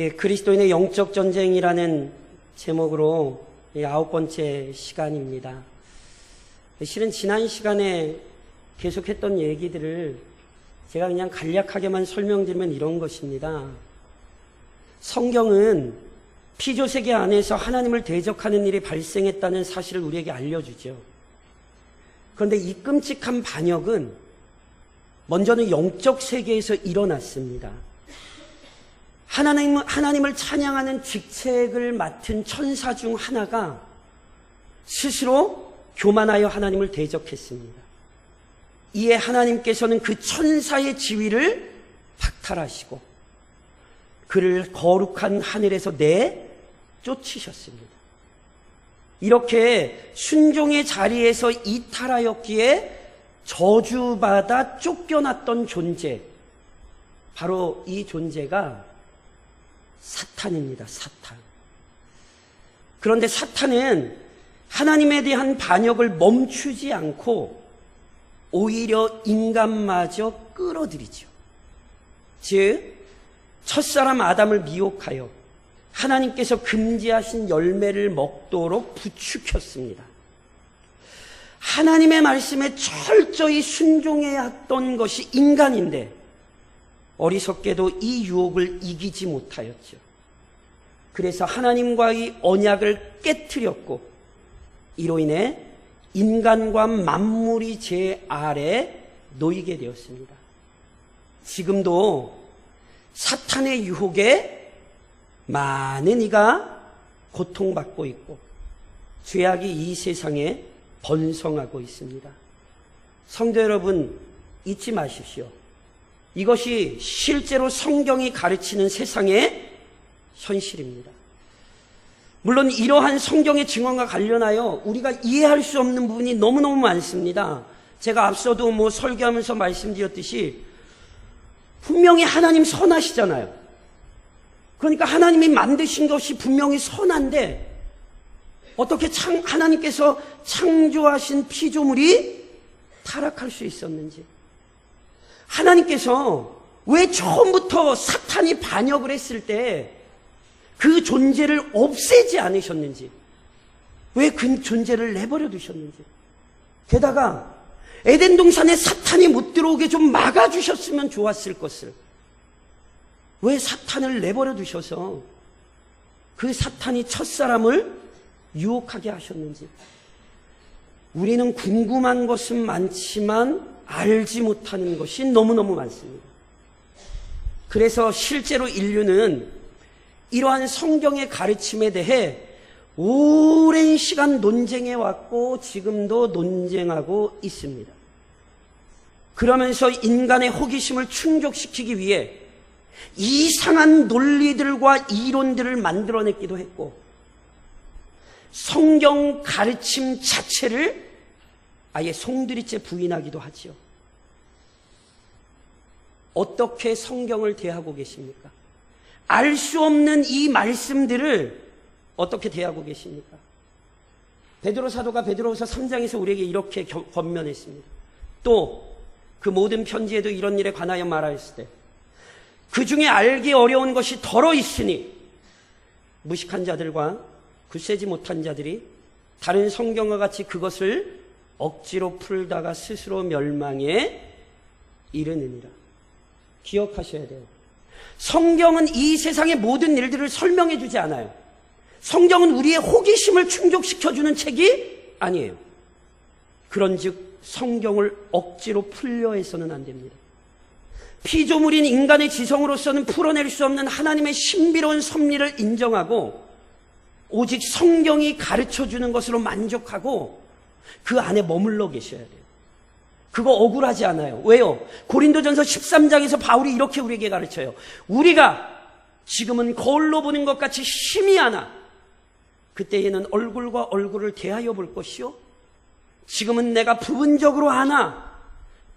그리스도인의 영적 전쟁이라는 제목으로 9번째 시간입니다. 실은 지난 시간에 계속했던 얘기들을 제가 그냥 간략하게만 설명드리면 이런 것입니다. 성경은 피조세계 안에서 하나님을 대적하는 일이 발생했다는 사실을 우리에게 알려주죠. 그런데 이 끔찍한 반역은 먼저는 영적 세계에서 일어났습니다. 하나님을 찬양하는 직책을 맡은 천사 중 하나가 스스로 교만하여 하나님을 대적했습니다. 이에 하나님께서는 그 천사의 지위를 박탈하시고 그를 거룩한 하늘에서 내쫓으셨습니다. 이렇게 순종의 자리에서 이탈하였기에 저주받아 쫓겨났던 존재, 바로 이 존재가 사탄입니다. 사탄. 그런데 사탄은 하나님에 대한 반역을 멈추지 않고 오히려 인간마저 끌어들이죠. 즉 첫사람 아담을 미혹하여 하나님께서 금지하신 열매를 먹도록 부추겼습니다. 하나님의 말씀에 철저히 순종해야 했던 것이 인간인데 어리석게도 이 유혹을 이기지 못하였죠. 그래서 하나님과의 언약을 깨트렸고 이로 인해 인간과 만물이 제 아래 놓이게 되었습니다. 지금도 사탄의 유혹에 많은 이가 고통받고 있고 죄악이 이 세상에 번성하고 있습니다. 성도 여러분, 잊지 마십시오. 이것이 실제로 성경이 가르치는 세상의 현실입니다. 물론 이러한 성경의 증언과 관련하여 우리가 이해할 수 없는 부분이 너무너무 많습니다. 제가 앞서도 설교하면서 말씀드렸듯이 분명히 하나님 선하시잖아요. 그러니까 하나님이 만드신 것이 분명히 선한데 어떻게 하나님께서 창조하신 피조물이 타락할 수 있었는지, 하나님께서 왜 처음부터 사탄이 반역을 했을 때 그 존재를 없애지 않으셨는지, 왜 그 존재를 내버려 두셨는지, 게다가 에덴 동산에 사탄이 못 들어오게 좀 막아주셨으면 좋았을 것을 왜 사탄을 내버려 두셔서 그 사탄이 첫사람을 유혹하게 하셨는지, 우리는 궁금한 것은 많지만 알지 못하는 것이 너무너무 많습니다. 그래서 실제로 인류는 이러한 성경의 가르침에 대해 오랜 시간 논쟁해 왔고 지금도 논쟁하고 있습니다. 그러면서 인간의 호기심을 충족시키기 위해 이상한 논리들과 이론들을 만들어내기도 했고 성경 가르침 자체를 아예 송두리째 부인하기도 하지요. 어떻게 성경을 대하고 계십니까? 알 수 없는 이 말씀들을 어떻게 대하고 계십니까? 베드로 사도가 베드로후서 3장에서 우리에게 이렇게 권면했습니다. 또 그 모든 편지에도 이런 일에 관하여 말하였을 때 그 중에 알기 어려운 것이 덜어 있으니 무식한 자들과 굳세지 못한 자들이 다른 성경과 같이 그것을 억지로 풀다가 스스로 멸망에 이르느니라. 기억하셔야 돼요. 성경은 이 세상의 모든 일들을 설명해 주지 않아요. 성경은 우리의 호기심을 충족시켜주는 책이 아니에요. 그런즉 성경을 억지로 풀려 해서는 안 됩니다. 피조물인 인간의 지성으로서는 풀어낼 수 없는 하나님의 신비로운 섭리를 인정하고 오직 성경이 가르쳐주는 것으로 만족하고 그 안에 머물러 계셔야 돼요. 그거 억울하지 않아요. 왜요? 고린도전서 13장에서 바울이 이렇게 우리에게 가르쳐요. 우리가 지금은 거울로 보는 것 같이 희미하나 그때에는 얼굴과 얼굴을 대하여 볼 것이요 지금은 내가 부분적으로 아나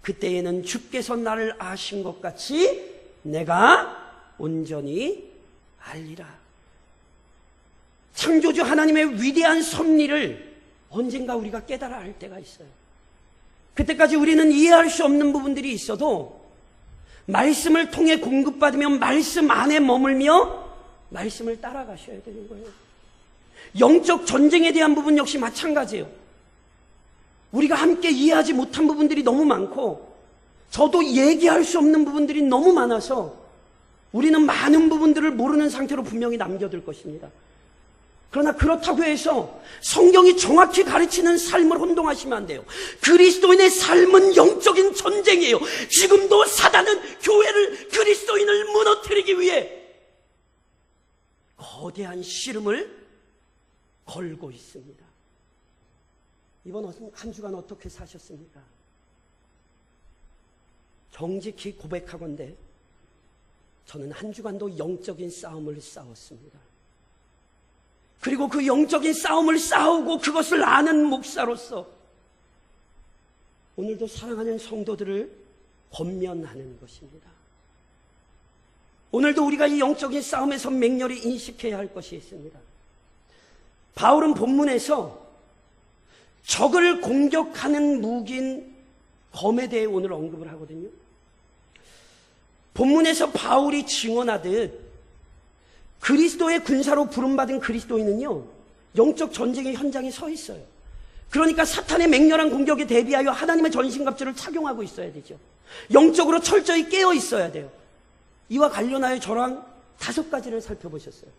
그때에는 주께서 나를 아신 것 같이 내가 온전히 알리라. 창조주 하나님의 위대한 섭리를 언젠가 우리가 깨달아 알 때가 있어요. 그때까지 우리는 이해할 수 없는 부분들이 있어도 말씀을 통해 공급받으며 말씀 안에 머물며 말씀을 따라가셔야 되는 거예요. 영적 전쟁에 대한 부분 역시 마찬가지예요. 우리가 함께 이해하지 못한 부분들이 너무 많고 저도 얘기할 수 없는 부분들이 너무 많아서 우리는 많은 부분들을 모르는 상태로 분명히 남겨둘 것입니다. 그러나 그렇다고 해서 성경이 정확히 가르치는 삶을 혼동하시면 안 돼요. 그리스도인의 삶은 영적인 전쟁이에요. 지금도 사단은 교회를, 그리스도인을 무너뜨리기 위해 거대한 씨름을 걸고 있습니다. 이번 한 주간 어떻게 사셨습니까? 정직히 고백하건대 저는 한 주간도 영적인 싸움을 싸웠습니다. 그리고 그 영적인 싸움을 싸우고 그것을 아는 목사로서 오늘도 사랑하는 성도들을 권면하는 것입니다. 오늘도 우리가 이 영적인 싸움에서 맹렬히 인식해야 할 것이 있습니다. 바울은 본문에서 적을 공격하는 무기인 검에 대해 오늘 언급을 하거든요. 본문에서 바울이 증언하듯 그리스도의 군사로 부름받은 그리스도인은요, 영적 전쟁의 현장에 서 있어요. 그러니까 사탄의 맹렬한 공격에 대비하여 하나님의 전신갑주를 착용하고 있어야 되죠. 영적으로 철저히 깨어 있어야 돼요. 이와 관련하여 저랑 5가지를 살펴보셨어요.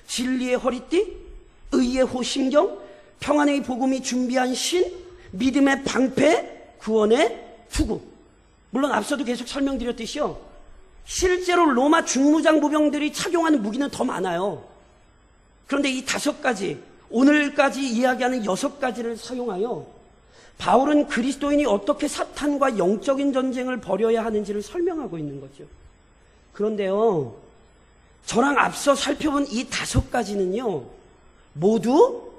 진리의 허리띠, 의의 호심경, 평안의 복음이 준비한 신, 믿음의 방패, 구원의 투구. 물론 앞서도 계속 설명드렸듯이요, 실제로 로마 중무장부병들이 착용하는 무기는 더 많아요. 그런데 이 5가지, 오늘까지 이야기하는 6가지를 사용하여 바울은 그리스도인이 어떻게 사탄과 영적인 전쟁을 벌여야 하는지를 설명하고 있는 거죠. 그런데요, 저랑 앞서 살펴본 이 5가지는요 모두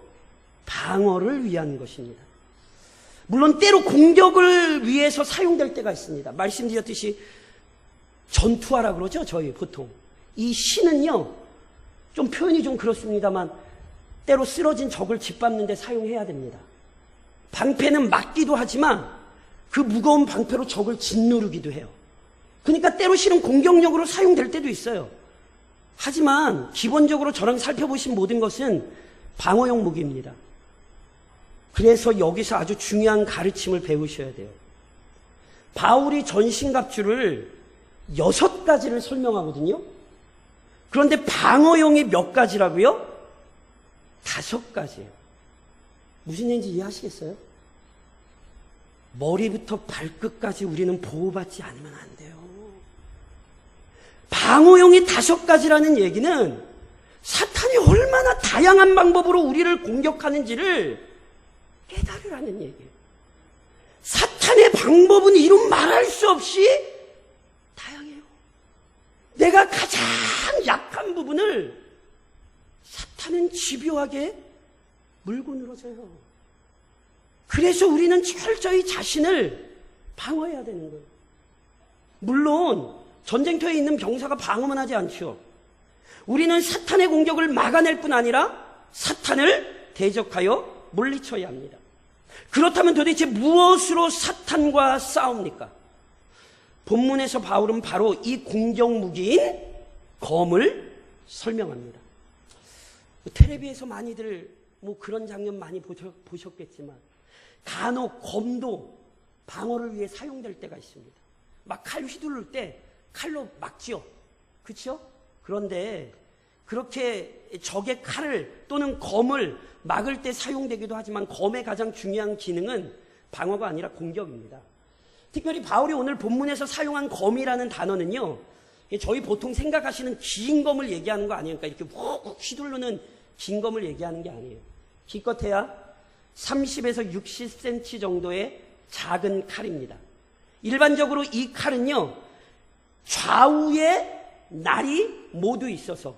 방어를 위한 것입니다. 물론 때로 공격을 위해서 사용될 때가 있습니다. 말씀드렸듯이 전투하라 그러죠, 저희 보통. 이 신은요, 좀 표현이 좀 그렇습니다만 때로 쓰러진 적을 짓밟는 데 사용해야 됩니다. 방패는 막기도 하지만 그 무거운 방패로 적을 짓누르기도 해요. 그러니까 때로 실은 공격력으로 사용될 때도 있어요. 하지만 기본적으로 저랑 살펴보신 모든 것은 방어용 무기입니다. 그래서 여기서 아주 중요한 가르침을 배우셔야 돼요. 바울이 전신갑주를 6가지를 설명하거든요. 그런데 방어용이 몇 가지라고요? 5가지예요. 무슨 얘기인지 이해하시겠어요? 머리부터 발끝까지 우리는 보호받지 않으면 안 돼요. 방어용이 5가지라는 얘기는 사탄이 얼마나 다양한 방법으로 우리를 공격하는지를 깨달으라는 얘기예요. 사탄의 방법은 이루 말할 수 없이 다양해요. 내가 가장 약한 부분을 사탄은 집요하게 물고 늘어져요. 그래서 우리는 철저히 자신을 방어해야 되는 거예요. 물론 전쟁터에 있는 병사가 방어만 하지 않죠. 우리는 사탄의 공격을 막아낼 뿐 아니라 사탄을 대적하여 물리쳐야 합니다. 그렇다면 도대체 무엇으로 사탄과 싸웁니까? 본문에서 바울은 바로 이 공격 무기인 검을 설명합니다. 텔레비에서 많이들 그런 장면 많이 보셨겠지만 간혹 검도 방어를 위해 사용될 때가 있습니다. 막 칼 휘두를 때 칼로 막지요. 그렇죠? 그런데 그렇게 적의 칼을 또는 검을 막을 때 사용되기도 하지만 검의 가장 중요한 기능은 방어가 아니라 공격입니다. 특별히 바울이 오늘 본문에서 사용한 검이라는 단어는요, 저희 보통 생각하시는 긴 검을 얘기하는 거 아니에요. 그러니까 이렇게 훅 휘두르는 긴 검을 얘기하는 게 아니에요. 기껏해야 30에서 60cm 정도의 작은 칼입니다. 일반적으로 이 칼은요, 좌우에 날이 모두 있어서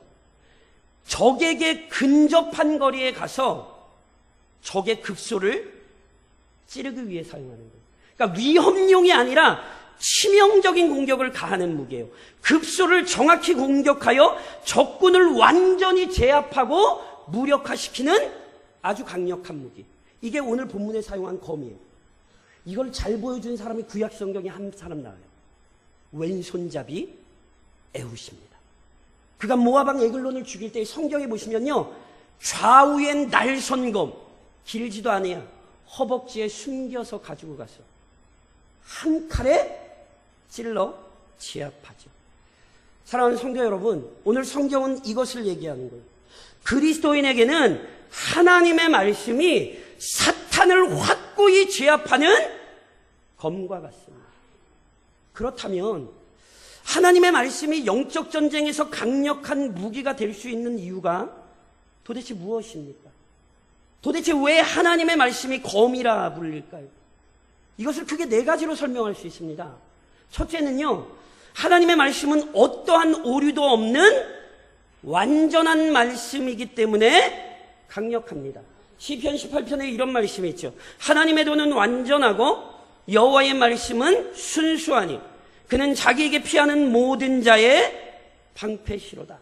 적에게 근접한 거리에 가서 적의 급소를 찌르기 위해 사용하는 거예요. 그러니까 위협용이 아니라 치명적인 공격을 가하는 무기예요. 급소를 정확히 공격하여 적군을 완전히 제압하고 무력화시키는 아주 강력한 무기. 이게 오늘 본문에 사용한 검이에요. 이걸 잘 보여준 사람이 구약 성경에 한 사람 나와요. 왼손잡이 에훗입니다. 그가 모압 왕 에글론을 죽일 때 성경에 보시면요, 좌우엔 날선검, 길지도 않아야 허벅지에 숨겨서 가지고 가서 한 칼에 찔러 제압하죠. 사랑하는 성도 여러분, 오늘 성경은 이것을 얘기하는 거예요. 그리스도인에게는 하나님의 말씀이 사탄을 확고히 제압하는 검과 같습니다. 그렇다면 하나님의 말씀이 영적 전쟁에서 강력한 무기가 될 수 있는 이유가 도대체 무엇입니까? 도대체 왜 하나님의 말씀이 검이라 불릴까요? 이것을 크게 네 가지로 설명할 수 있습니다. 첫째는요, 하나님의 말씀은 어떠한 오류도 없는 완전한 말씀이기 때문에 강력합니다. 시편 18편에 이런 말씀이 있죠. 하나님의 도는 완전하고 여호와의 말씀은 순수하니 그는 자기에게 피하는 모든 자의 방패시로다.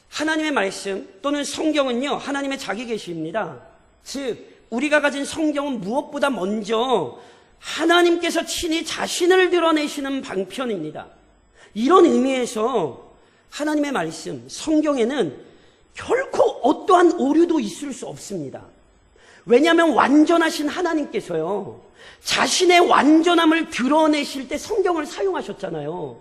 하나님의 말씀 또는 성경은요, 하나님의 자기 계시입니다. 즉 우리가 가진 성경은 무엇보다 먼저 하나님께서 친히 자신을 드러내시는 방편입니다. 이런 의미에서 하나님의 말씀, 성경에는 결코 어떠한 오류도 있을 수 없습니다. 왜냐하면 완전하신 하나님께서요, 자신의 완전함을 드러내실 때 성경을 사용하셨잖아요.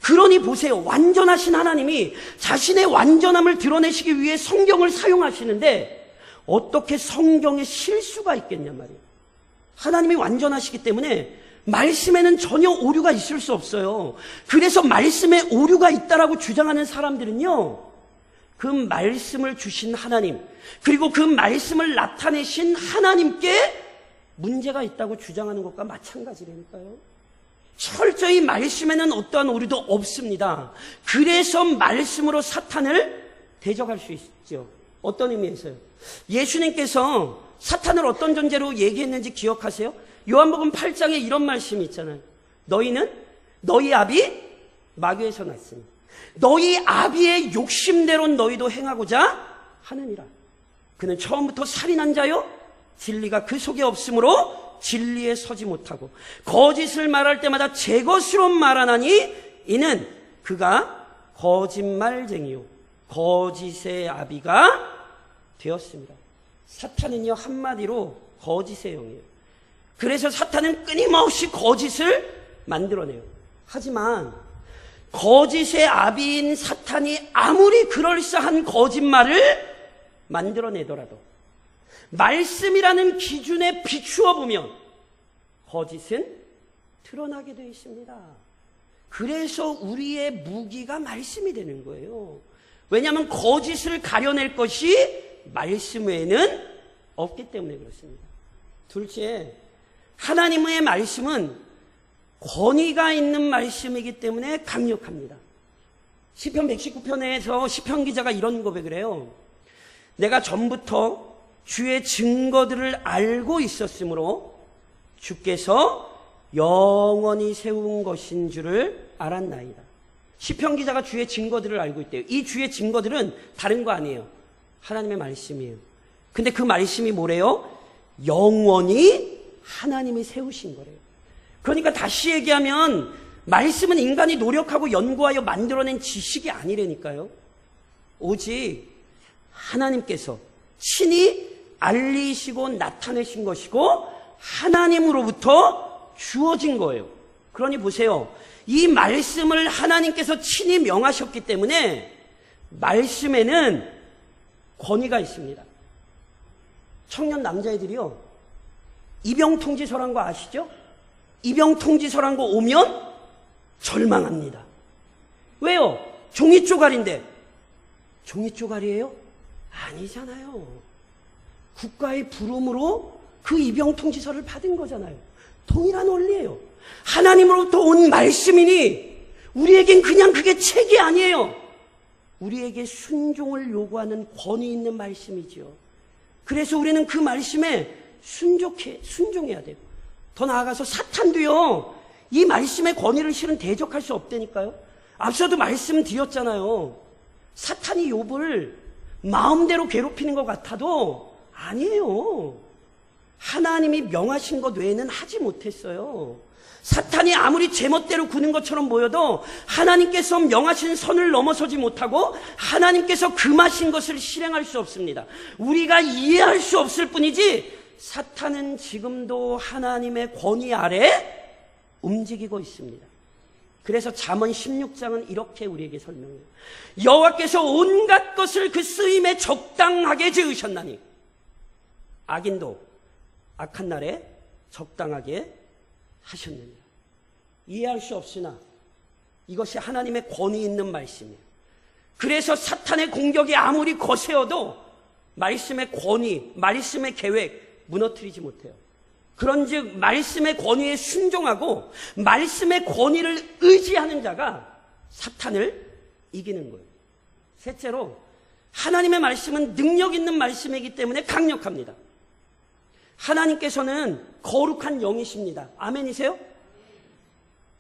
그러니 보세요. 완전하신 하나님이 자신의 완전함을 드러내시기 위해 성경을 사용하시는데 어떻게 성경에 실수가 있겠냔 말이에요. 하나님이 완전하시기 때문에 말씀에는 전혀 오류가 있을 수 없어요. 그래서 말씀에 오류가 있다라고 주장하는 사람들은요, 그 말씀을 주신 하나님, 그리고 그 말씀을 나타내신 하나님께 문제가 있다고 주장하는 것과 마찬가지라니까요. 철저히 말씀에는 어떠한 오류도 없습니다. 그래서 말씀으로 사탄을 대적할 수 있죠. 어떤 의미에서요? 예수님께서 사탄을 어떤 존재로 얘기했는지 기억하세요? 요한복음 8장에 이런 말씀이 있잖아요. 너희는 너희 아비 마귀에서 났으니 너희 아비의 욕심대로 너희도 행하고자 하느니라. 그는 처음부터 살인한 자요, 진리가 그 속에 없으므로 진리에 서지 못하고 거짓을 말할 때마다 제 것으로 말하나니 이는 그가 거짓말쟁이요 거짓의 아비가 되었습니다. 사탄은요, 한마디로 거짓의 영이에요. 그래서 사탄은 끊임없이 거짓을 만들어내요. 하지만 거짓의 아비인 사탄이 아무리 그럴싸한 거짓말을 만들어내더라도 말씀이라는 기준에 비추어 보면 거짓은 드러나게 되어 있습니다. 그래서 우리의 무기가 말씀이 되는 거예요. 왜냐하면 거짓을 가려낼 것이 말씀 외에는 없기 때문에 그렇습니다. 둘째, 하나님의 말씀은 권위가 있는 말씀이기 때문에 강력합니다. 시편 119편에서 시편 기자가 이런 고백을 해요. 내가 전부터 주의 증거들을 알고 있었으므로 주께서 영원히 세운 것인 줄을 알았나이다. 시편 기자가 주의 증거들을 알고 있대요. 이 주의 증거들은 다른 거 아니에요. 하나님의 말씀이에요. 근데 그 말씀이 뭐래요? 영원히 하나님이 세우신 거래요. 그러니까 다시 얘기하면 말씀은 인간이 노력하고 연구하여 만들어낸 지식이 아니라니까요. 오직 하나님께서 친히 알리시고 나타내신 것이고 하나님으로부터 주어진 거예요. 그러니 보세요. 이 말씀을 하나님께서 친히 명하셨기 때문에 말씀에는 권위가 있습니다. 청년 남자애들이요, 입영통지서란 거 아시죠? 입영통지서란 거 오면 절망합니다. 왜요? 종이 쪼가리인데. 종이 쪼가리예요? 아니잖아요. 국가의 부름으로 그 입영통지서를 받은 거잖아요. 동일한 원리예요. 하나님으로부터 온 말씀이니 우리에겐 그냥 그게 책이 아니에요. 우리에게 순종을 요구하는 권위 있는 말씀이죠. 그래서 우리는 그 말씀에 순종해야 돼요. 더 나아가서 사탄도요, 이 말씀의 권위를 실은 대적할 수 없다니까요. 앞서도 말씀드렸잖아요. 사탄이 욥을 마음대로 괴롭히는 것 같아도 아니에요. 하나님이 명하신 것 외에는 하지 못했어요. 사탄이 아무리 제멋대로 구는 것처럼 보여도 하나님께서 명하신 선을 넘어서지 못하고 하나님께서 금하신 것을 실행할 수 없습니다. 우리가 이해할 수 없을 뿐이지 사탄은 지금도 하나님의 권위 아래 움직이고 있습니다. 그래서 잠언 16장은 이렇게 우리에게 설명해요. 여호와께서 온갖 것을 그 쓰임에 적당하게 지으셨나니 악인도 악한 날에 적당하게 하셨느니라. 이해할 수 없으나 이것이 하나님의 권위 있는 말씀이에요. 그래서 사탄의 공격이 아무리 거세어도 말씀의 권위, 말씀의 계획 무너뜨리지 못해요. 그런즉 말씀의 권위에 순종하고 말씀의 권위를 의지하는 자가 사탄을 이기는 거예요. 셋째로 하나님의 말씀은 능력 있는 말씀이기 때문에 강력합니다. 하나님께서는 거룩한 영이십니다. 아멘이세요?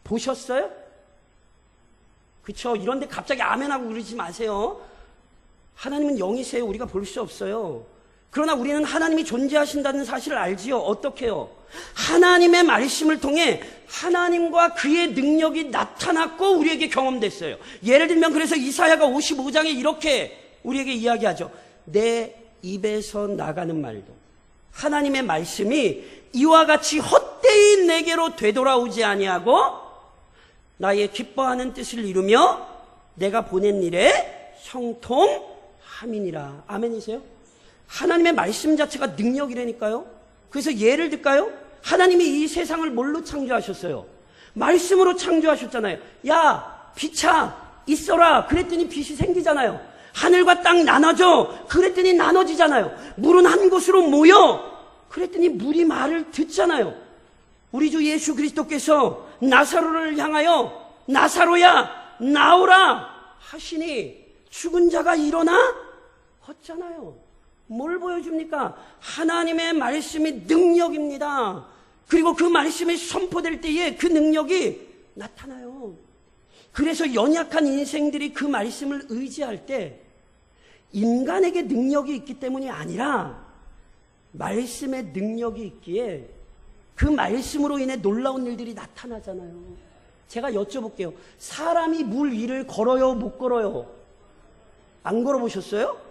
보셨어요? 그쵸? 이런데 갑자기 아멘하고 그러지 마세요. 하나님은 영이세요. 우리가 볼 수 없어요. 그러나 우리는 하나님이 존재하신다는 사실을 알지요. 어떻게요? 하나님의 말씀을 통해 하나님과 그의 능력이 나타났고 우리에게 경험됐어요. 예를 들면 그래서 이사야가 55장에 이렇게 우리에게 이야기하죠. 내 입에서 나가는 말도 하나님의 말씀이 이와 같이 헛되이 내게로 되돌아오지 아니하고 나의 기뻐하는 뜻을 이루며 내가 보낸 일에 형통함이니라. 아멘이세요? 하나님의 말씀 자체가 능력이라니까요. 그래서 예를 들까요? 하나님이 이 세상을 뭘로 창조하셨어요? 말씀으로 창조하셨잖아요. 야, 빛아, 있어라. 그랬더니 빛이 생기잖아요. 하늘과 땅 나눠져. 그랬더니 나눠지잖아요. 물은 한 곳으로 모여. 그랬더니 물이 말을 듣잖아요. 우리 주 예수 그리스도께서 나사로를 향하여 나사로야 나오라 하시니 죽은 자가 일어나 헛잖아요. 뭘 보여줍니까? 하나님의 말씀이 능력입니다. 그리고 그 말씀이 선포될 때에 그 능력이 나타나요. 그래서 연약한 인생들이 그 말씀을 의지할 때 인간에게 능력이 있기 때문이 아니라 말씀의 능력이 있기에 그 말씀으로 인해 놀라운 일들이 나타나잖아요. 제가 여쭤볼게요. 사람이 물 위를 걸어요, 못 걸어요? 안 걸어보셨어요?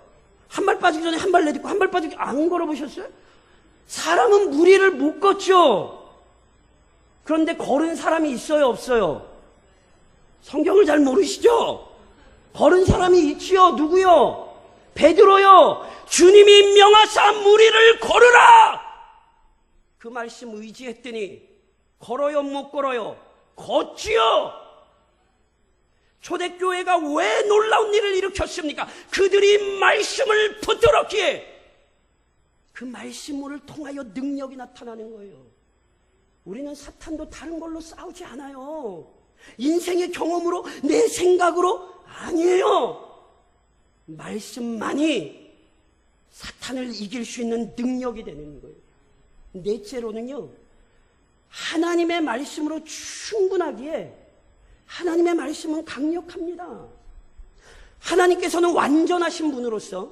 한 발 빠지기 전에 한 발 내딛고 한 발 빠지기 안 걸어보셨어요? 사람은 물 위를 못 걷죠. 그런데 걸은 사람이 있어요, 없어요? 성경을 잘 모르시죠? 걸은 사람이 있지요. 누구요? 베드로요. 주님이 명하사 물 위를 걸으라. 그 말씀 의지했더니 걸어요, 못 걸어요? 걷지요. 초대교회가 왜 놀라운 일을 일으켰습니까? 그들이 말씀을 붙들었기에 그 말씀을 통하여 능력이 나타나는 거예요. 우리는 사탄도 다른 걸로 싸우지 않아요. 인생의 경험으로, 내 생각으로 아니에요. 말씀만이 사탄을 이길 수 있는 능력이 되는 거예요. 넷째로는요, 하나님의 말씀으로 충분하기에 하나님의 말씀은 강력합니다. 하나님께서는 완전하신 분으로서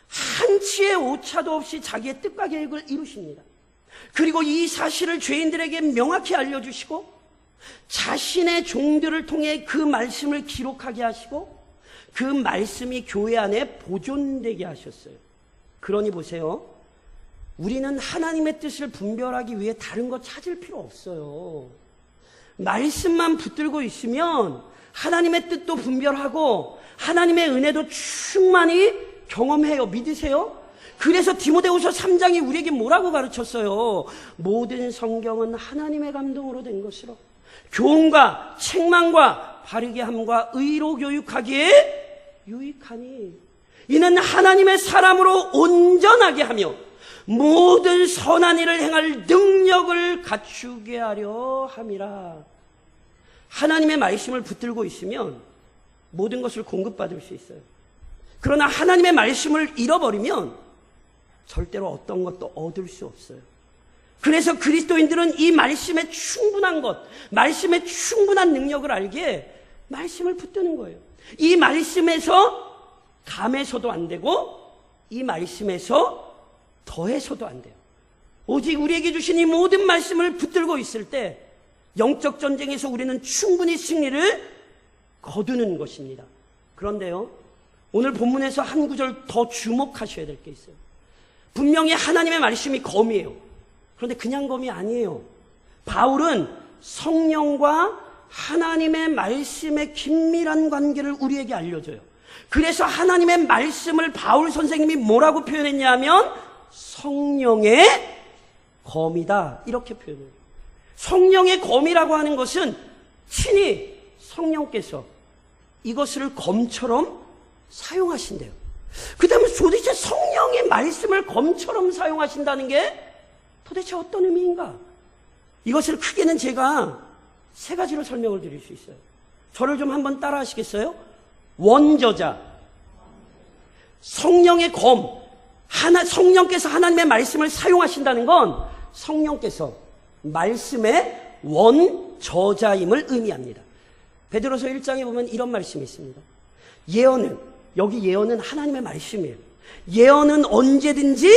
한치의 오차도 없이 자기의 뜻과 계획을 이루십니다. 그리고 이 사실을 죄인들에게 명확히 알려주시고 자신의 종들을 통해 그 말씀을 기록하게 하시고 그 말씀이 교회 안에 보존되게 하셨어요. 그러니 보세요. 우리는 하나님의 뜻을 분별하기 위해 다른 거 찾을 필요 없어요. 말씀만 붙들고 있으면 하나님의 뜻도 분별하고 하나님의 은혜도 충만히 경험해요. 믿으세요? 그래서 디모데후서 3장이 우리에게 뭐라고 가르쳤어요? 모든 성경은 하나님의 감동으로 된 것으로 교훈과 책망과 바르게 함과 의로 교육하기에 유익하니 이는 하나님의 사람으로 온전하게 하며 모든 선한 일을 행할 능력을 갖추게 하려 함이라. 하나님의 말씀을 붙들고 있으면 모든 것을 공급받을 수 있어요. 그러나 하나님의 말씀을 잃어버리면 절대로 어떤 것도 얻을 수 없어요. 그래서 그리스도인들은 이 말씀의 충분한 것, 말씀의 충분한 능력을 알기에 말씀을 붙드는 거예요. 이 말씀에서 감해서도 안 되고 이 말씀에서 더해서도 안 돼요. 오직 우리에게 주신 이 모든 말씀을 붙들고 있을 때 영적 전쟁에서 우리는 충분히 승리를 거두는 것입니다. 그런데요, 오늘 본문에서 한 구절 더 주목하셔야 될 게 있어요. 분명히 하나님의 말씀이 검이에요. 그런데 그냥 검이 아니에요. 바울은 성령과 하나님의 말씀의 긴밀한 관계를 우리에게 알려줘요. 그래서 하나님의 말씀을 바울 선생님이 뭐라고 표현했냐 하면 성령의 검이다, 이렇게 표현해요. 성령의 검이라고 하는 것은 친히 성령께서 이것을 검처럼 사용하신대요. 그 다음에 도대체 성령의 말씀을 검처럼 사용하신다는 게 도대체 어떤 의미인가? 이것을 크게는 제가 세 가지로 설명을 드릴 수 있어요. 저를 좀 한번 따라 하시겠어요? 원저자, 성령의 검, 성령께서 하나님의 말씀을 사용하신다는 건 성령께서 말씀의 원저자임을 의미합니다. 베드로서 1장에 보면 이런 말씀이 있습니다. 예언은, 여기 예언은 하나님의 말씀이에요. 예언은 언제든지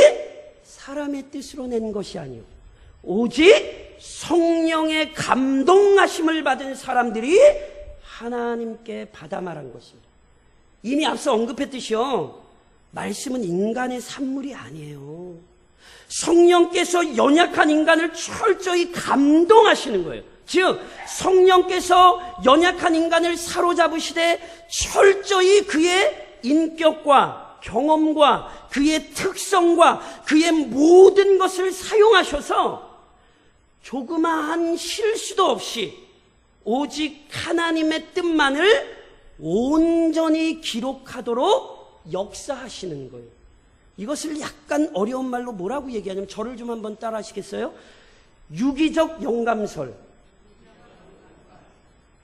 사람의 뜻으로 낸 것이 아니요 오직 성령의 감동하심을 받은 사람들이 하나님께 받아 말한 것입니다. 이미 앞서 언급했듯이요, 말씀은 인간의 산물이 아니에요. 성령께서 연약한 인간을 철저히 감동하시는 거예요. 즉 성령께서 연약한 인간을 사로잡으시되 철저히 그의 인격과 경험과 그의 특성과 그의 모든 것을 사용하셔서 조그마한 실수도 없이 오직 하나님의 뜻만을 온전히 기록하도록 역사하시는 거예요. 이것을 약간 어려운 말로 뭐라고 얘기하냐면, 저를 좀 한번 따라 하시겠어요? 유기적 영감설.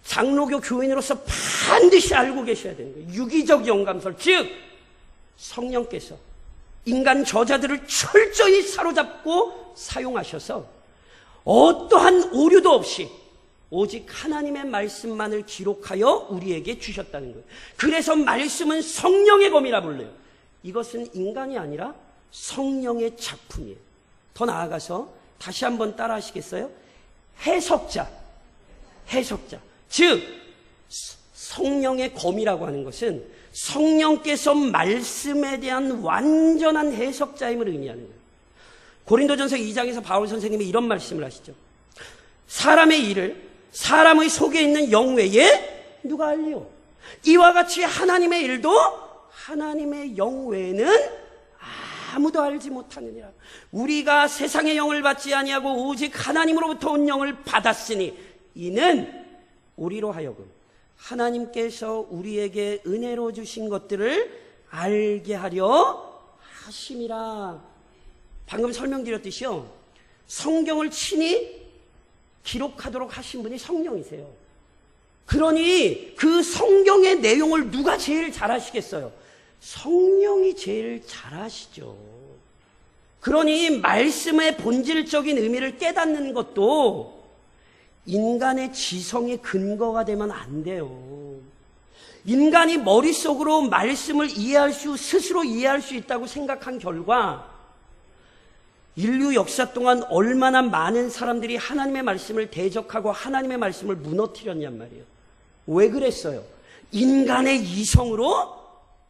장로교 교인으로서 반드시 알고 계셔야 되는 거예요. 유기적 영감설. 즉 성령께서 인간 저자들을 철저히 사로잡고 사용하셔서 어떠한 오류도 없이 오직 하나님의 말씀만을 기록하여 우리에게 주셨다는 거예요. 그래서 말씀은 성령의 검이라 불러요. 이것은 인간이 아니라 성령의 작품이에요. 더 나아가서 다시 한번 따라 하시겠어요? 해석자. 즉 성령의 검이라고 하는 것은 성령께서 말씀에 대한 완전한 해석자임을 의미하는 거예요. 고린도전서 2장에서 바울 선생님이 이런 말씀을 하시죠. 사람의 일을 사람의 속에 있는 영 외에 누가 알리오? 이와 같이 하나님의 일도 하나님의 영 외에는 아무도 알지 못하느니라. 우리가 세상의 영을 받지 아니하고 오직 하나님으로부터 온 영을 받았으니 이는 우리로 하여금 하나님께서 우리에게 은혜로 주신 것들을 알게 하려 하심이라. 방금 설명드렸듯이요, 성경을 친히 기록하도록 하신 분이 성령이세요. 그러니 그 성경의 내용을 누가 제일 잘 아시겠어요? 성령이 제일 잘 아시죠. 그러니 말씀의 본질적인 의미를 깨닫는 것도 인간의 지성의 근거가 되면 안 돼요. 인간이 머릿속으로 말씀을 스스로 이해할 수 있다고 생각한 결과 인류 역사 동안 얼마나 많은 사람들이 하나님의 말씀을 대적하고 하나님의 말씀을 무너뜨렸냔 말이에요. 왜 그랬어요? 인간의 이성으로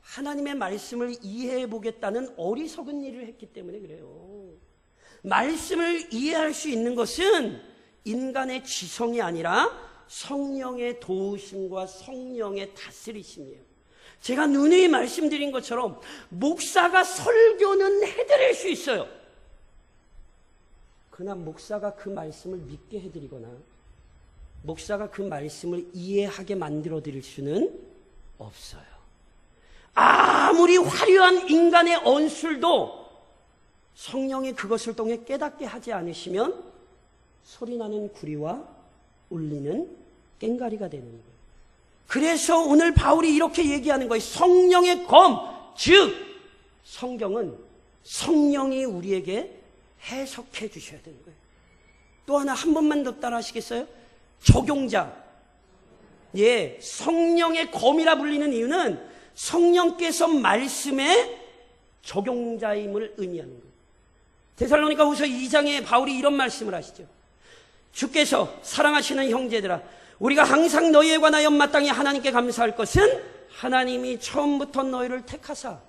하나님의 말씀을 이해해 보겠다는 어리석은 일을 했기 때문에 그래요. 말씀을 이해할 수 있는 것은 인간의 지성이 아니라 성령의 도우심과 성령의 다스리심이에요. 제가 누누이 말씀드린 것처럼 목사가 설교는 해드릴 수 있어요. 그러나 목사가 그 말씀을 믿게 해드리거나 목사가 그 말씀을 이해하게 만들어 드릴 수는 없어요. 아무리 화려한 인간의 언술도 성령이 그것을 통해 깨닫게 하지 않으시면 소리나는 구리와 울리는 꽹가리가 되는 거예요. 그래서 오늘 바울이 이렇게 얘기하는 거예요. 성령의 검, 즉 성경은 성령이 우리에게 해석해 주셔야 되는 거예요. 또 하나 한 번만 더 따라 하시겠어요? 적용자. 예, 성령의 검이라 불리는 이유는 성령께서 말씀의 적용자임을 의미하는 거예요. 데살로니가후서 2장에 바울이 이런 말씀을 하시죠. 주께서 사랑하시는 형제들아, 우리가 항상 너희에 관하여 마땅히 하나님께 감사할 것은 하나님이 처음부터 너희를 택하사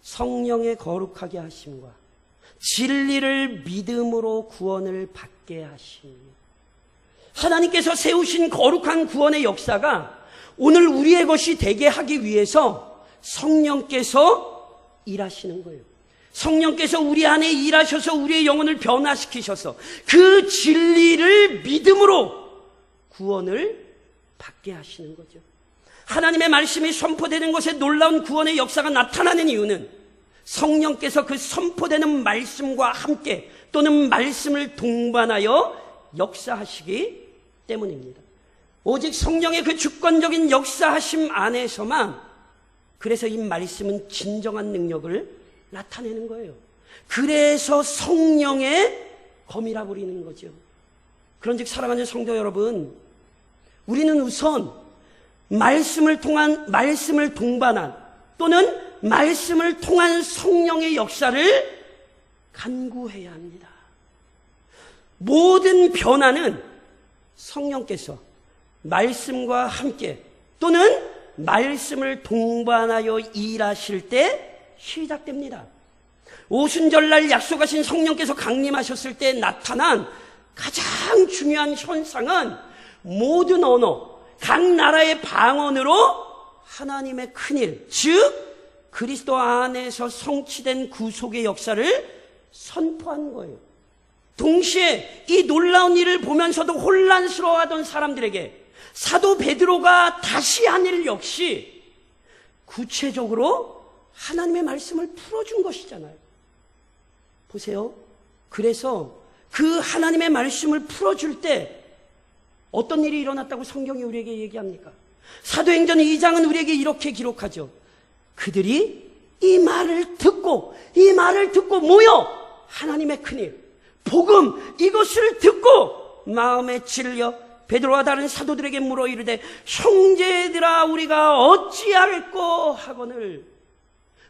성령에 거룩하게 하심과 진리를 믿음으로 구원을 받게 하심. 하나님께서 세우신 거룩한 구원의 역사가 오늘 우리의 것이 되게 하기 위해서 성령께서 일하시는 거예요. 성령께서 우리 안에 일하셔서 우리의 영혼을 변화시키셔서 그 진리를 믿음으로 구원을 받게 하시는 거죠. 하나님의 말씀이 선포되는 것에 놀라운 구원의 역사가 나타나는 이유는 성령께서 그 선포되는 말씀과 함께 또는 말씀을 동반하여 역사하시기 때문입니다. 오직 성령의 그 주권적인 역사하심 안에서만 그래서 이 말씀은 진정한 능력을 나타내는 거예요. 그래서 성령의 검이라 부리는 거죠. 그런즉 사랑하는 성도 여러분, 우리는 우선 말씀을 동반한 또는 말씀을 통한 성령의 역사를 간구해야 합니다. 모든 변화는 성령께서 말씀과 함께 또는 말씀을 동반하여 일하실 때 시작됩니다. 오순절날 약속하신 성령께서 강림하셨을 때 나타난 가장 중요한 현상은 모든 언어, 각 나라의 방언으로 하나님의 큰일, 즉 그리스도 안에서 성취된 구속의 역사를 선포한 거예요. 동시에 이 놀라운 일을 보면서도 혼란스러워하던 사람들에게 사도 베드로가 다시 한 일 역시 구체적으로 하나님의 말씀을 풀어준 것이잖아요. 보세요. 그래서 그 하나님의 말씀을 풀어줄 때 어떤 일이 일어났다고 성경이 우리에게 얘기합니까? 사도행전 2장은 우리에게 이렇게 기록하죠. 그들이 이 말을 듣고 모여 하나님의 큰일, 복음 이것을 듣고 마음에 찔려 베드로와 다른 사도들에게 물어 이르되 형제들아 우리가 어찌할꼬 하거늘.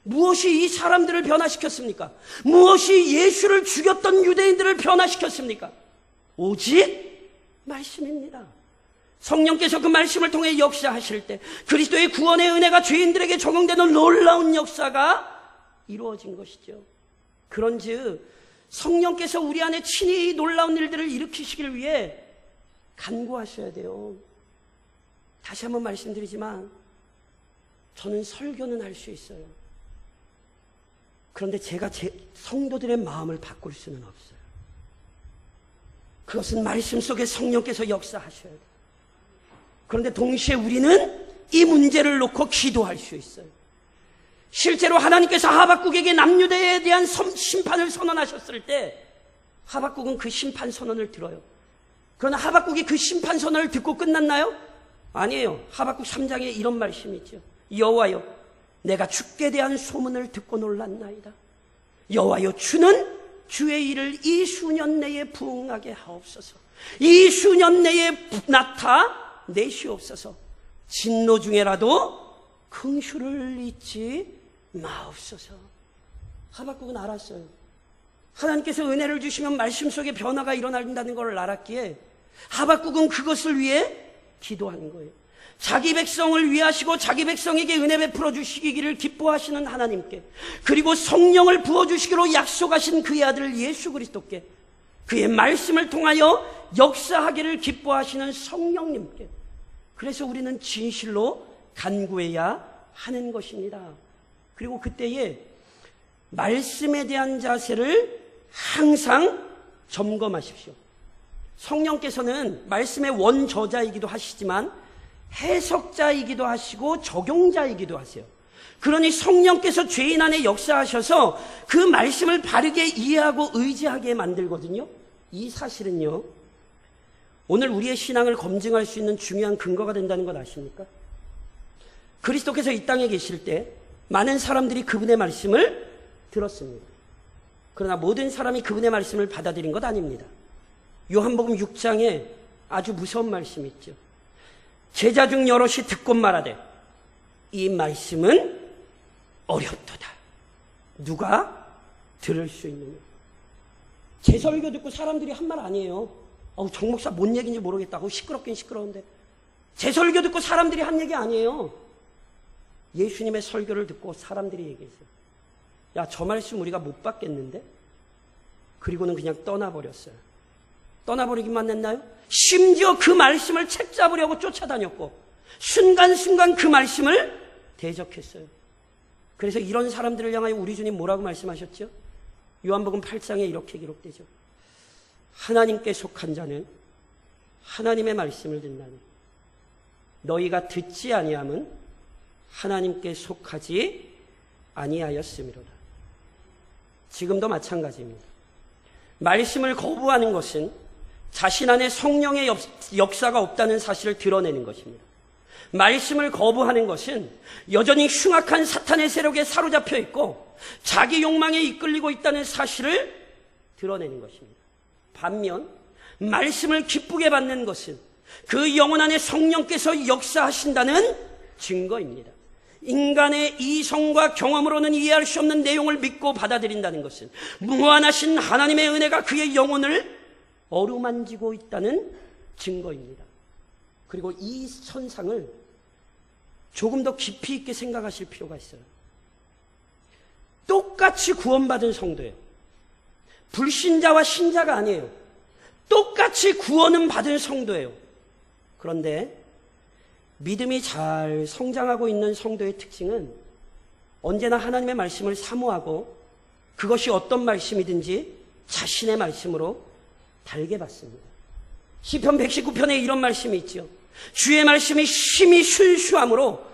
무엇이 이 사람들을 변화시켰습니까? 무엇이 예수를 죽였던 유대인들을 변화시켰습니까? 오직 말씀입니다. 성령께서 그 말씀을 통해 역사하실 때 그리스도의 구원의 은혜가 죄인들에게 적용되는 놀라운 역사가 이루어진 것이죠. 그런즉 성령께서 우리 안에 친히 이 놀라운 일들을 일으키시기를 위해 간구하셔야 돼요. 다시 한번 말씀드리지만 저는 설교는 할 수 있어요. 그런데 제가 제 성도들의 마음을 바꿀 수는 없어요. 그것은 말씀 속에 성령께서 역사하셔야 돼요. 그런데 동시에 우리는 이 문제를 놓고 기도할 수 있어요. 실제로 하나님께서 하박국에게 남유대에 대한 심판을 선언하셨을 때 하박국은 그 심판 선언을 들어요. 그러나 하박국이 그 심판 선언을 듣고 끝났나요? 아니에요. 하박국 3장에 이런 말씀이 있죠. 여호와여, 내가 주께 대한 소문을 듣고 놀랐나이다. 여호와여, 주는 주의 일을 이 수년 내에 부응하게 하옵소서. 이 수년 내에 나타내시옵소서. 진노 중에라도 긍휼을 잊지 마옵소서. 하박국은 알았어요. 하나님께서 은혜를 주시면 말씀 속에 변화가 일어난다는 걸 알았기에 하박국은 그것을 위해 기도하는 거예요. 자기 백성을 위하시고 자기 백성에게 은혜 베풀어 주시기를 기뻐하시는 하나님께, 그리고 성령을 부어주시기로 약속하신 그의 아들 예수 그리스도께, 그의 말씀을 통하여 역사하기를 기뻐하시는 성령님께, 그래서 우리는 진실로 간구해야 하는 것입니다. 그리고 그때에 말씀에 대한 자세를 항상 점검하십시오. 성령께서는 말씀의 원저자이기도 하시지만 해석자이기도 하시고 적용자이기도 하세요. 그러니 성령께서 죄인 안에 역사하셔서 그 말씀을 바르게 이해하고 의지하게 만들거든요. 이 사실은요, 오늘 우리의 신앙을 검증할 수 있는 중요한 근거가 된다는 것 아십니까? 그리스도께서 이 땅에 계실 때 많은 사람들이 그분의 말씀을 들었습니다. 그러나 모든 사람이 그분의 말씀을 받아들인 것 아닙니다. 요한복음 6장에 아주 무서운 말씀이 있죠. 제자 중 여럿이 듣고 말하되 이 말씀은 어렵도다. 누가 들을 수 있느냐? 제 설교 듣고 사람들이 한 말 아니에요. 정 목사 뭔 얘기인지 모르겠다고. 시끄럽긴 시끄러운데. 제 설교 듣고 사람들이 한 얘기 아니에요. 예수님의 설교를 듣고 사람들이 얘기했어요. 야, 저 말씀 우리가 못 받겠는데? 그리고는 그냥 떠나버렸어요. 떠나버리기만 했나요? 심지어 그 말씀을 책 잡으려고 쫓아다녔고 순간순간 그 말씀을 대적했어요. 그래서 이런 사람들을 향하여 우리 주님 뭐라고 말씀하셨죠? 요한복음 8장에 이렇게 기록되죠. 하나님께 속한 자는 하나님의 말씀을 듣나니 너희가 듣지 아니함은 하나님께 속하지 아니하였음이로다. 지금도 마찬가지입니다. 말씀을 거부하는 것은 자신 안에 성령의 역사가 없다는 사실을 드러내는 것입니다. 말씀을 거부하는 것은 여전히 흉악한 사탄의 세력에 사로잡혀 있고 자기 욕망에 이끌리고 있다는 사실을 드러내는 것입니다. 반면 말씀을 기쁘게 받는 것은 그 영혼 안에 성령께서 역사하신다는 증거입니다. 인간의 이성과 경험으로는 이해할 수 없는 내용을 믿고 받아들인다는 것은 무한하신 하나님의 은혜가 그의 영혼을 어루만지고 있다는 증거입니다. 그리고 이 선상을 조금 더 깊이 있게 생각하실 필요가 있어요. 똑같이 구원받은 성도예요. 불신자와 신자가 아니에요. 똑같이 구원은 받은 성도예요. 그런데 믿음이 잘 성장하고 있는 성도의 특징은 언제나 하나님의 말씀을 사모하고 그것이 어떤 말씀이든지 자신의 말씀으로 달게 받습니다. 시편 119편에 이런 말씀이 있죠. 주의 말씀이 심히 순수함으로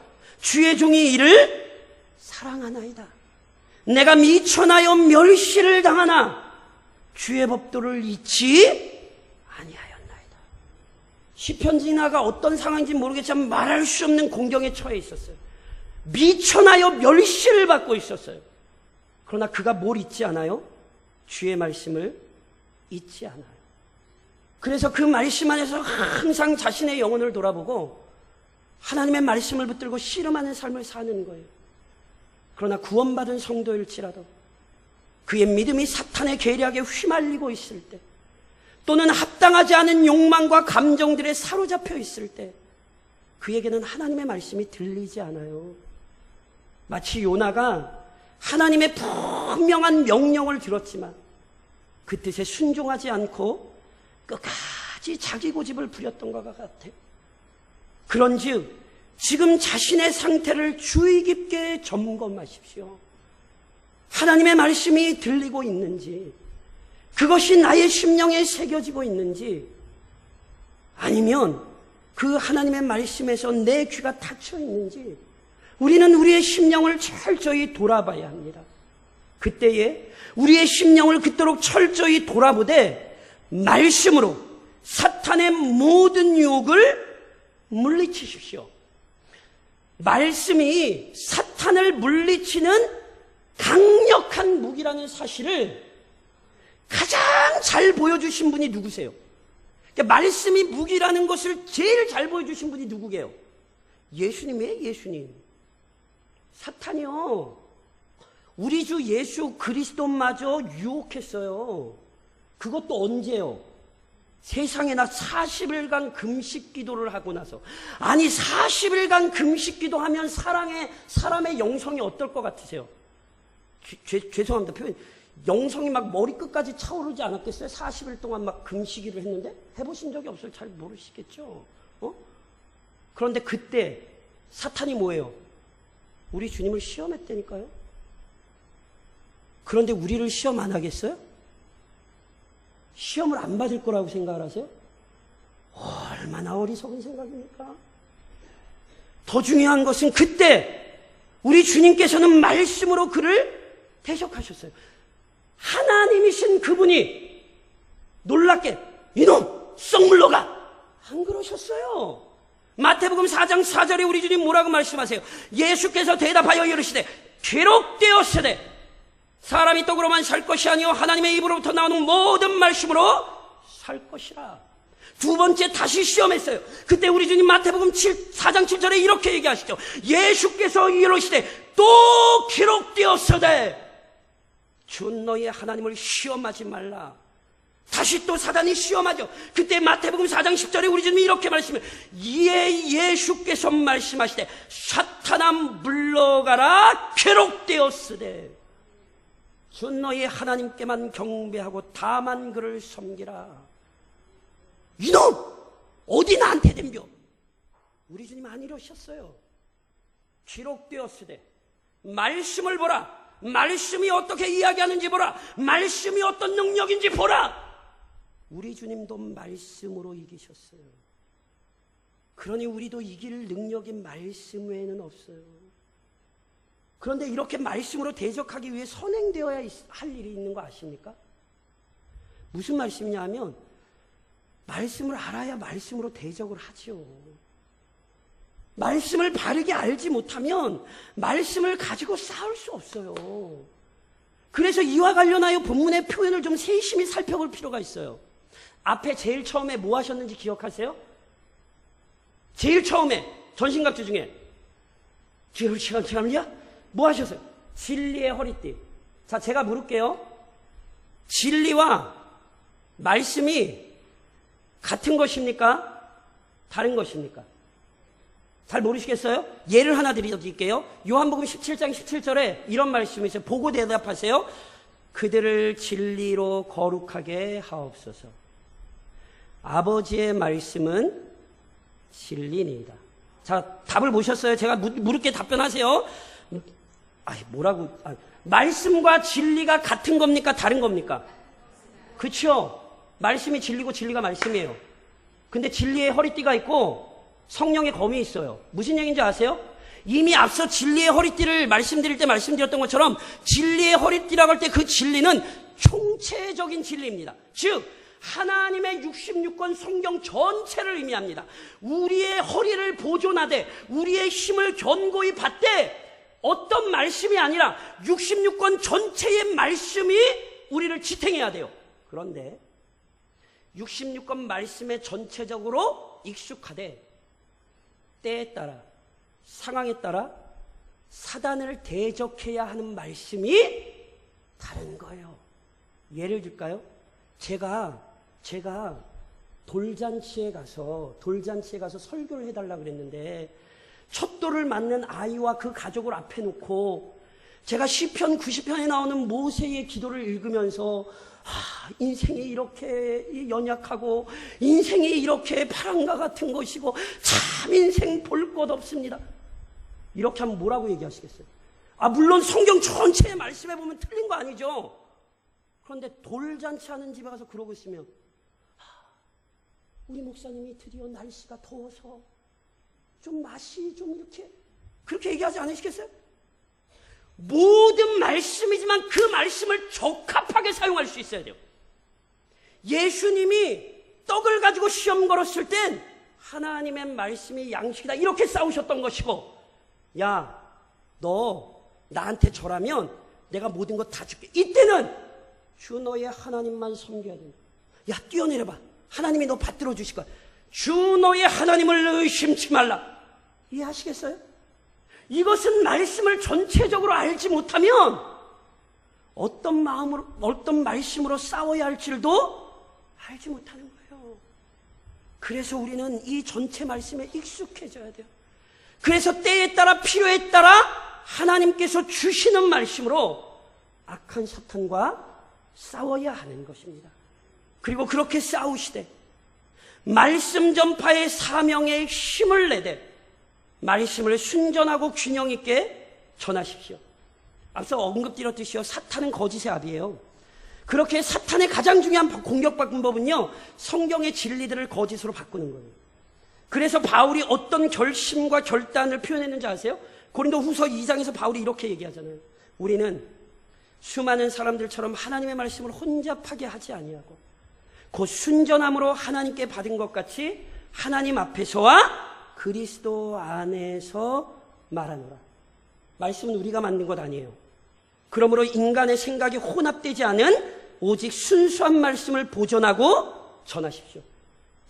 주의 종이 이를 사랑하나이다. 내가 미천하여 멸시를 당하나 주의 법도를 잊지 아니하였나이다. 시편지나가 어떤 상황인지 모르겠지만 말할 수 없는 공경에 처해 있었어요. 미천하여 멸시를 받고 있었어요. 그러나 그가 뭘 잊지 않아요? 주의 말씀을 잊지 않아요. 그래서 그 말씀 안에서 항상 자신의 영혼을 돌아보고 하나님의 말씀을 붙들고 씨름하는 삶을 사는 거예요. 그러나 구원받은 성도일지라도 그의 믿음이 사탄의 계략에 휘말리고 있을 때 또는 합당하지 않은 욕망과 감정들에 사로잡혀 있을 때 그에게는 하나님의 말씀이 들리지 않아요. 마치 요나가 하나님의 분명한 명령을 들었지만 그 뜻에 순종하지 않고 끝까지 자기 고집을 부렸던 것 같아요. 그런즉 지금 자신의 상태를 주의 깊게 점검하십시오. 하나님의 말씀이 들리고 있는지, 그것이 나의 심령에 새겨지고 있는지, 아니면 그 하나님의 말씀에서 내 귀가 닫혀 있는지 우리는 우리의 심령을 철저히 돌아봐야 합니다. 그때에 우리의 심령을 그토록 철저히 돌아보되 말씀으로 사탄의 모든 유혹을 물리치십시오. 말씀이 사탄을 물리치는 강력한 무기라는 사실을 가장 잘 보여주신 분이 누구세요? 그러니까 말씀이 무기라는 것을 제일 잘 보여주신 분이 누구게요? 예수님이에요, 예수님. 사탄이요. 우리 주 예수 그리스도마저 유혹했어요. 그것도 언제요? 세상에나 40일간 금식 기도를 하고 나서. 아니 40일간 금식 기도하면 사람의 영성이 어떨 것 같으세요? 죄송합니다. 표현. 영성이 막 머리끝까지 차오르지 않았겠어요? 40일 동안 막 금식일을 했는데? 해보신 적이 없어요. 잘 모르시겠죠? 그런데 그때 사탄이 뭐예요? 우리 주님을 시험했다니까요? 그런데 우리를 시험 안 하겠어요? 시험을 안 받을 거라고 생각을 하세요? 얼마나 어리석은 생각입니까? 더 중요한 것은 그때 우리 주님께서는 말씀으로 그를 대적하셨어요. 하나님이신 그분이 놀랍게 이놈 썩물러가 안 그러셨어요. 마태복음 4장 4절에 우리 주님 뭐라고 말씀하세요? 예수께서 대답하여 이르시되 기록되었으되 사람이 떡으로만 살 것이 아니요 하나님의 입으로부터 나오는 모든 말씀으로 살 것이라. 두 번째 다시 시험했어요. 그때 우리 주님 마태복음 4장 7절에 이렇게 얘기하시죠. 예수께서 이르시되 또 기록되었으되 주 너희의 하나님을 시험하지 말라. 다시 또 사단이 시험하죠. 그때 마태복음 4장 10절에 우리 주님이 이렇게 말씀해요. 예수께서 말씀하시되 사탄아 물러가라 기록되었으되 주 너희 하나님께만 경배하고 다만 그를 섬기라. 이놈 어디 나한테 덤벼. 우리 주님 안 이러셨어요. 기록되었으되 말씀을 보라. 말씀이 어떻게 이야기하는지 보라. 말씀이 어떤 능력인지 보라. 우리 주님도 말씀으로 이기셨어요. 그러니 우리도 이길 능력이 말씀 외에는 없어요. 그런데 이렇게 말씀으로 대적하기 위해 선행되어야 할 일이 있는 거 아십니까? 무슨 말씀이냐 하면 말씀을 알아야 말씀으로 대적을 하죠. 말씀을 바르게 알지 못하면 말씀을 가지고 싸울 수 없어요. 그래서 이와 관련하여 본문의 표현을 좀 세심히 살펴볼 필요가 있어요. 앞에 제일 처음에 뭐 하셨는지 기억하세요? 제일 처음에 전신갑주 중에 시간이야? 뭐 하셨어요? 진리의 허리띠. 자, 제가 물을게요. 진리와 말씀이 같은 것입니까? 다른 것입니까? 잘 모르시겠어요? 예를 하나 드릴게요. 요한복음 17장 17절에 이런 말씀이 있어요. 보고 대답하세요. 그들을 진리로 거룩하게 하옵소서. 아버지의 말씀은 진리니이다. 자, 답을 보셨어요? 제가 물을게 답변하세요. 뭐라고? 말씀과 진리가 같은 겁니까? 다른 겁니까? 그렇죠? 말씀이 진리고 진리가 말씀이에요. 근데 진리의 허리띠가 있고 성령의 검이 있어요. 무슨 얘기인지 아세요? 이미 앞서 진리의 허리띠를 말씀드릴 때 말씀드렸던 것처럼 진리의 허리띠라고 할 때 그 진리는 총체적인 진리입니다. 즉 하나님의 66권 성경 전체를 의미합니다. 우리의 허리를 보존하되 우리의 힘을 견고히 받되 어떤 말씀이 아니라 66권 전체의 말씀이 우리를 지탱해야 돼요. 그런데 66권 말씀에 전체적으로 익숙하되 때에 따라 상황에 따라 사단을 대적해야 하는 말씀이 다른 거예요. 예를 들까요? 제가 돌잔치에 가서 설교를 해달라고 그랬는데 촛돌을 맞는 아이와 그 가족을 앞에 놓고 제가 시편 90편에 나오는 모세의 기도를 읽으면서 인생이 이렇게 연약하고 인생이 이렇게 바람과 같은 것이고 참 인생 볼 것 없습니다. 이렇게 하면 뭐라고 얘기하시겠어요? 물론 성경 전체의 말씀에 보면 틀린 거 아니죠. 그런데 돌잔치 하는 집에 가서 그러고 있으면 우리 목사님이 드디어 날씨가 더워서 좀 맛이 좀 이렇게 그렇게 얘기하지 않으시겠어요? 모든 말씀이지만 그 말씀을 적합하게 사용할 수 있어야 돼요. 예수님이 떡을 가지고 시험 걸었을 땐 하나님의 말씀이 양식이다 이렇게 싸우셨던 것이고, 야, 너 나한테 절하면 내가 모든 거 다 줄게. 이때는 주 너의 하나님만 섬겨야 된다. 야, 뛰어내려봐. 하나님이 너 받들어 주실 거야. 주 너의 하나님을 의심치 말라. 이해하시겠어요? 이것은 말씀을 전체적으로 알지 못하면 어떤 말씀으로 싸워야 할지도 알지 못하는 거예요. 그래서 우리는 이 전체 말씀에 익숙해져야 돼요. 그래서 때에 따라 필요에 따라 하나님께서 주시는 말씀으로 악한 사탄과 싸워야 하는 것입니다. 그리고 그렇게 싸우시되 말씀 전파의 사명에 힘을 내되 말씀을 순전하고 균형 있게 전하십시오. 앞서 언급드렸듯이요, 사탄은 거짓의 아비예요. 그렇게 사탄의 가장 중요한 공격 방법은요, 성경의 진리들을 거짓으로 바꾸는 거예요. 그래서 바울이 어떤 결심과 결단을 표현했는지 아세요? 고린도 후서 2장에서 바울이 이렇게 얘기하잖아요. 우리는 수많은 사람들처럼 하나님의 말씀을 혼잡하게 하지 아니하고 곧 순전함으로 하나님께 받은 것 같이 하나님 앞에서와 그리스도 안에서 말하노라. 말씀은 우리가 만든 것 아니에요. 그러므로 인간의 생각이 혼합되지 않은 오직 순수한 말씀을 보존하고 전하십시오.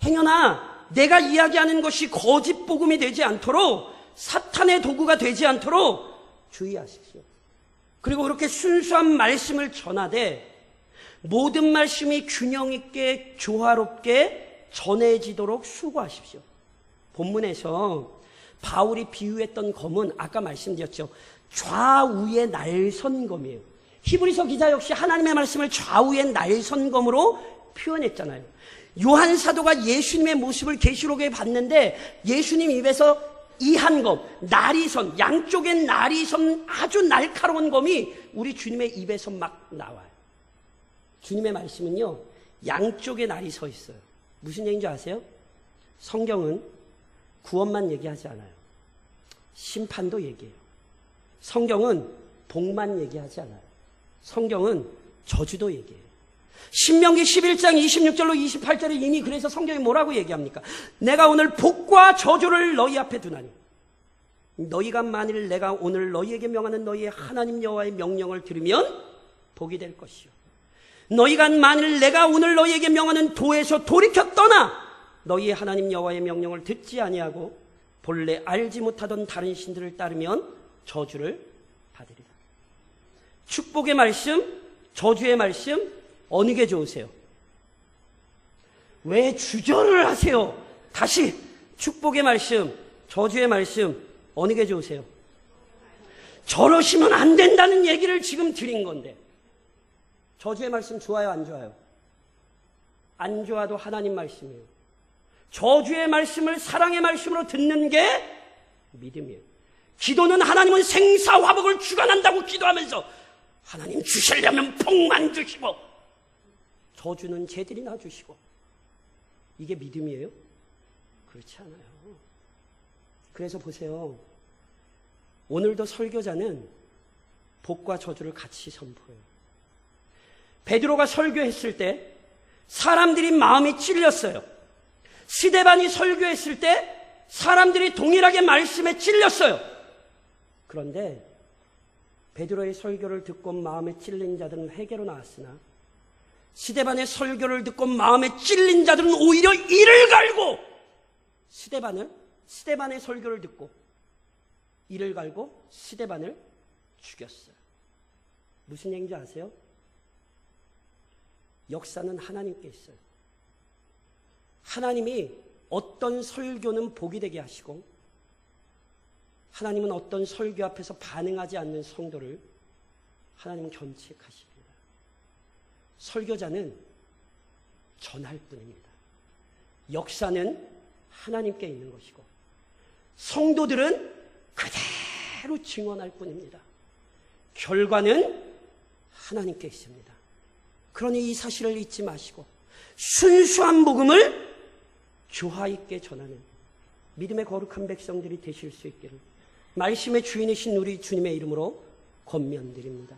행여나 내가 이야기하는 것이 거짓 복음이 되지 않도록, 사탄의 도구가 되지 않도록 주의하십시오. 그리고 그렇게 순수한 말씀을 전하되 모든 말씀이 균형 있게 조화롭게 전해지도록 수고하십시오. 본문에서 바울이 비유했던 검은 아까 말씀드렸죠. 좌우의 날선 검이에요. 히브리서 기자 역시 하나님의 말씀을 좌우의 날선 검으로 표현했잖아요. 요한 사도가 예수님의 모습을 계시록에 봤는데 예수님 입에서 이 한 검, 날이선, 양쪽엔 날이선 아주 날카로운 검이 우리 주님의 입에서 막 나와요. 주님의 말씀은요, 양쪽에 날이 서 있어요. 무슨 얘기인지 아세요? 성경은 구원만 얘기하지 않아요. 심판도 얘기해요. 성경은 복만 얘기하지 않아요. 성경은 저주도 얘기해요. 신명기 11장 26절로 28절에 이미 그래서 성경이 뭐라고 얘기합니까? 내가 오늘 복과 저주를 너희 앞에 두나니 너희가 만일 내가 오늘 너희에게 명하는 너희의 하나님 여호와의 명령을 들으면 복이 될 것이요 너희가 만일 내가 오늘 너희에게 명하는 도에서 돌이켜 떠나 너희의 하나님 여호와의 명령을 듣지 아니하고 본래 알지 못하던 다른 신들을 따르면 저주를 받으리라. 축복의 말씀, 저주의 말씀 어느 게 좋으세요? 왜 주저를 하세요? 다시 축복의 말씀, 저주의 말씀 어느 게 좋으세요? 저러시면 안 된다는 얘기를 지금 드린 건데 저주의 말씀 좋아요, 안 좋아요? 안 좋아도 하나님 말씀이에요. 저주의 말씀을 사랑의 말씀으로 듣는 게 믿음이에요. 기도는 하나님은 생사화복을 주관한다고 기도하면서 하나님 주시려면 복만 주시고 저주는 쟤들이나 주시고 이게 믿음이에요? 그렇지 않아요. 그래서 보세요. 오늘도 설교자는 복과 저주를 같이 선포해요. 베드로가 설교했을 때 사람들이 마음이 찔렸어요. 스데반이 설교했을 때 사람들이 동일하게 말씀에 찔렸어요. 그런데 베드로의 설교를 듣고 마음에 찔린 자들은 회개로 나왔으나 스데반의 설교를 듣고 마음에 찔린 자들은 오히려 이를 갈고 스데반의 설교를 듣고 이를 갈고 스데반을 죽였어요. 무슨 얘기인지 아세요? 역사는 하나님께 있어요. 하나님이 어떤 설교는 복이 되게 하시고 하나님은 어떤 설교 앞에서 반응하지 않는 성도를 하나님은 견책하십니다. 설교자는 전할 뿐입니다. 역사는 하나님께 있는 것이고 성도들은 그대로 증언할 뿐입니다. 결과는 하나님께 있습니다. 그러니 이 사실을 잊지 마시고 순수한 복음을 조화 있게 전하는 믿음의 거룩한 백성들이 되실 수 있기를 말씀의 주인이신 우리 주님의 이름으로 권면드립니다.